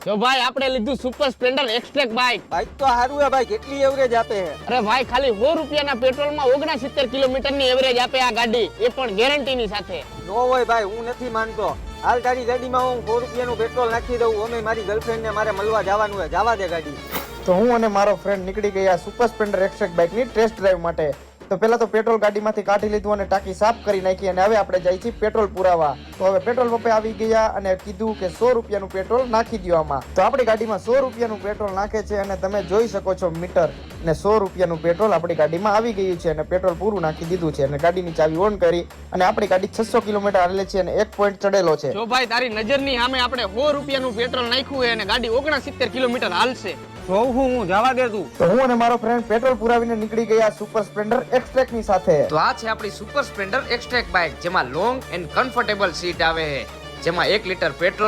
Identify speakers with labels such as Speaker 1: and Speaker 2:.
Speaker 1: જો ભાઈ આપણે લીધું super Splendor XTEC bike.
Speaker 2: Bike તો સારું હે ભાઈ, કેટલી એવરેજ આપે છે?
Speaker 1: અરે ભાઈ ખાલી 100 રૂપિયાના પેટ્રોલમાં 69 કિલોમીટરની એવરેજ આપે આ ગાડી, એ પણ ગેરંટીની સાથે.
Speaker 2: નો હોય ભાઈ, હું નથી માનતો. હાલ તારી ગાડીમાં હું 100 રૂપિયાનું પેટ્રોલ નાખી દઉં. અમે મારી ગર્લફ્રેન્ડને મારે મળવા જવાનું હોય, જવા દે ગાડી.
Speaker 3: તો હું અને મારો ફ્રેન્ડ નીકળી ગયા સુપર સ્પ્લેન્ડર એક્સટ્રેક બાઇકની ટેસ્ટ ડ્રાઈવ માટે. તો પહેલા તો પેટ્રોલ ગાડીમાંથી કાઢી લીધું અને ટાંકી સાફ કરી નાખી અને હવે આપણે જઈએ છીએ પેટ્રોલ પુરાવા. તો હવે પેટ્રોલ પંપે આવી ગયા અને કીધું કે 100 રૂપિયાનું પેટ્રોલ નાખી દો આમાં. તો આપણી ગાડીમાં 100 રૂપિયાનું પેટ્રોલ નાખે છે અને તમે જોઈ શકો છો મીટર ને 100 રૂપિયાનું પેટ્રોલ આપણી ગાડીમાં આવી ગયું છે અને પેટ્રોલ પૂરું નાખી દીધું છે અને ગાડીની ચાવી ઓન કરી અને આપણી ગાડી 600 કિલોમીટર હાલે છે અને 1 પોઈન્ટ ચડેલો છે.
Speaker 1: જો ભાઈ તારી નજરની સામે આપણે 100 રૂપિયાનું પેટ્રોલ નાખ્યું છે અને ગાડી 69 કિલોમીટર હાલશે.
Speaker 2: જોઉં હું, જવા દે તું.
Speaker 3: તો હું અને મારો ફ્રેન્ડ પેટ્રોલ પુરાવીને નીકળી ગયા સુપર સ્પ્લેન્ડર એક્સટ્રેક ની સાથે.
Speaker 4: તો આ છે આપણી સુપર સ્પ્લેન્ડર એક્સટ્રેક બાઇક, જેમાં લોંગ એન્ડ કમ્ફર્ટેબલ સીટ આવે છે, જેમાં 1 લીટર પેટ્રોલ